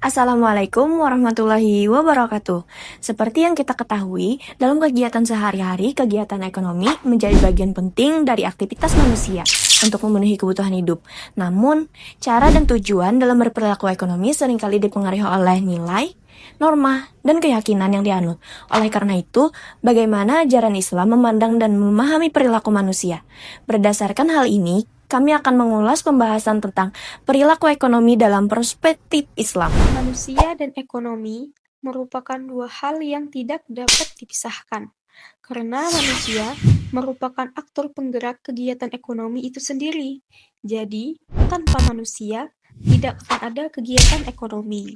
Assalamualaikum warahmatullahi wabarakatuh. Seperti yang kita ketahui, dalam kegiatan sehari-hari, kegiatan ekonomi menjadi bagian penting dari aktivitas manusia untuk memenuhi kebutuhan hidup. Namun, cara dan tujuan dalam berperilaku ekonomi seringkali dipengaruhi oleh nilai, norma, dan keyakinan yang dianut. Oleh karena itu, bagaimana ajaran Islam memandang dan memahami perilaku manusia? Berdasarkan hal ini, kami akan mengulas pembahasan tentang perilaku ekonomi dalam perspektif Islam. Manusia dan ekonomi merupakan dua hal yang tidak dapat dipisahkan, karena manusia merupakan aktor penggerak kegiatan ekonomi itu sendiri. Jadi, tanpa manusia, tidak akan ada kegiatan ekonomi.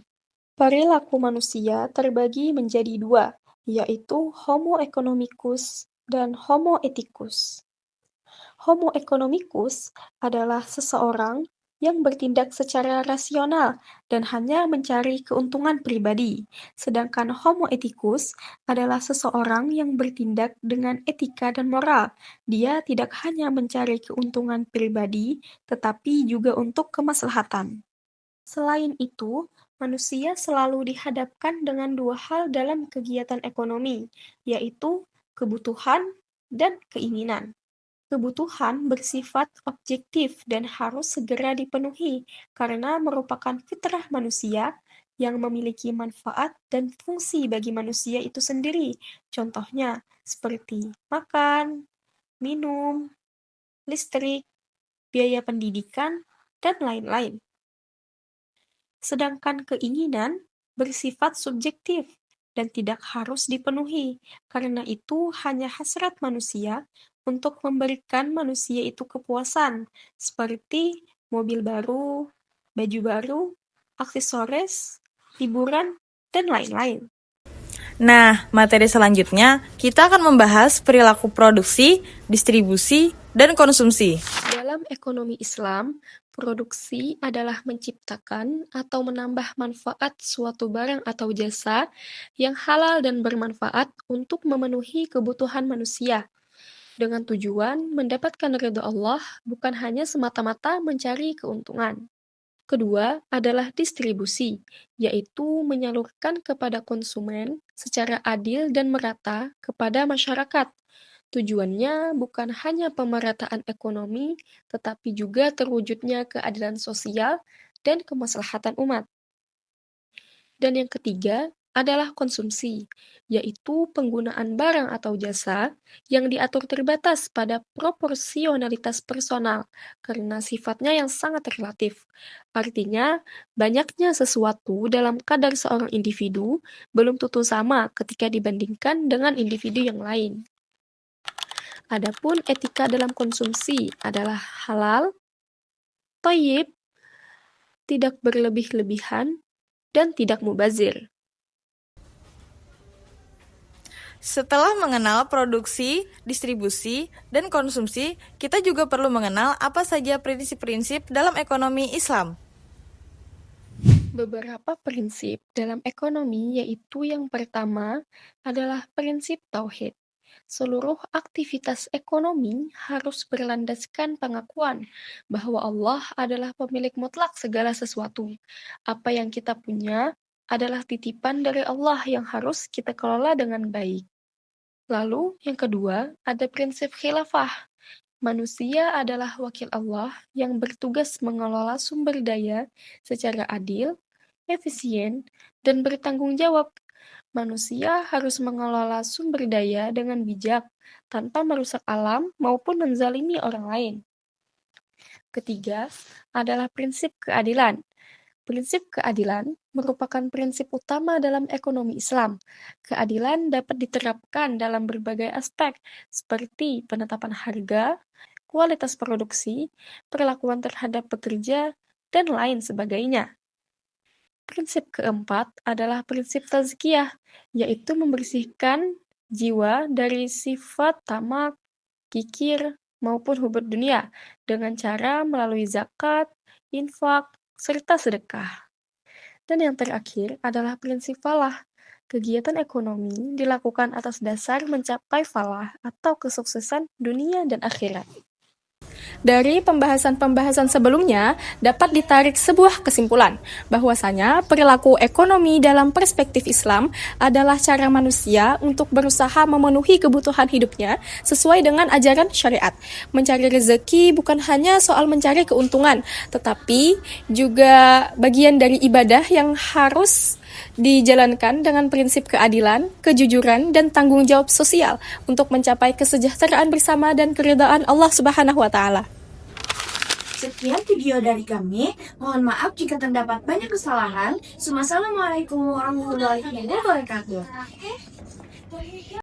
Perilaku manusia terbagi menjadi dua, yaitu Homo economicus dan Homo ethicus. Homo economicus adalah seseorang yang bertindak secara rasional dan hanya mencari keuntungan pribadi, sedangkan Homo ethicus adalah seseorang yang bertindak dengan etika dan moral. Dia tidak hanya mencari keuntungan pribadi, tetapi juga untuk kemaslahatan. Selain itu, manusia selalu dihadapkan dengan dua hal dalam kegiatan ekonomi, yaitu kebutuhan dan keinginan. Kebutuhan bersifat objektif dan harus segera dipenuhi karena merupakan fitrah manusia yang memiliki manfaat dan fungsi bagi manusia itu sendiri. Contohnya seperti makan, minum, listrik, biaya pendidikan, dan lain-lain. Sedangkan keinginan bersifat subjektif dan tidak harus dipenuhi. Karena itu hanya hasrat manusia untuk memberikan manusia itu kepuasan, seperti mobil baru, baju baru, aksesoris, hiburan, dan lain-lain. Nah, materi selanjutnya kita akan membahas perilaku produksi, distribusi, dan konsumsi. Dalam ekonomi Islam, produksi adalah menciptakan atau menambah manfaat suatu barang atau jasa yang halal dan bermanfaat untuk memenuhi kebutuhan manusia, dengan tujuan mendapatkan ridha Allah, bukan hanya semata-mata mencari keuntungan. Kedua adalah distribusi, yaitu menyalurkan kepada konsumen secara adil dan merata kepada masyarakat. Tujuannya bukan hanya pemerataan ekonomi, tetapi juga terwujudnya keadilan sosial dan kemaslahatan umat. Dan yang ketiga adalah konsumsi, yaitu penggunaan barang atau jasa yang diatur terbatas pada proporsionalitas personal karena sifatnya yang sangat relatif. Artinya, banyaknya sesuatu dalam kadar seorang individu belum tentu sama ketika dibandingkan dengan individu yang lain. Adapun etika dalam konsumsi adalah halal, thayyib, tidak berlebih-lebihan, dan tidak mubazir. Setelah mengenal produksi, distribusi, dan konsumsi, kita juga perlu mengenal apa saja prinsip-prinsip dalam ekonomi Islam. Beberapa prinsip dalam ekonomi yaitu yang pertama adalah prinsip tauhid. Seluruh aktivitas ekonomi harus berlandaskan pengakuan bahwa Allah adalah pemilik mutlak segala sesuatu. Apa yang kita punya adalah titipan dari Allah yang harus kita kelola dengan baik. Lalu, yang kedua, ada prinsip khilafah. Manusia adalah wakil Allah yang bertugas mengelola sumber daya secara adil, efisien, dan bertanggung jawab. Manusia harus mengelola sumber daya dengan bijak, tanpa merusak alam maupun menzalimi orang lain. Ketiga adalah prinsip keadilan. Prinsip keadilan merupakan prinsip utama dalam ekonomi Islam. Keadilan dapat diterapkan dalam berbagai aspek, seperti penetapan harga, kualitas produksi, perlakuan terhadap pekerja, dan lain sebagainya. Prinsip keempat adalah prinsip tazkiyah, yaitu membersihkan jiwa dari sifat tamak, kikir, maupun hubud dunia dengan cara melalui zakat, infak, serta sedekah. Dan yang terakhir adalah prinsip falah. Kegiatan ekonomi dilakukan atas dasar mencapai falah atau kesuksesan dunia dan akhirat. Dari pembahasan-pembahasan sebelumnya, dapat ditarik sebuah kesimpulan bahwasanya perilaku ekonomi dalam perspektif Islam adalah cara manusia untuk berusaha memenuhi kebutuhan hidupnya sesuai dengan ajaran syariat. Mencari rezeki bukan hanya soal mencari keuntungan, tetapi juga bagian dari ibadah yang harus dijalankan dengan prinsip keadilan, kejujuran, dan tanggung jawab sosial untuk mencapai kesejahteraan bersama dan keridhaan Allah Subhanahu wa Ta'ala. Sekian video dari kami. Mohon maaf jika terdapat banyak kesalahan. Wassalamualaikum warahmatullahi wabarakatuh.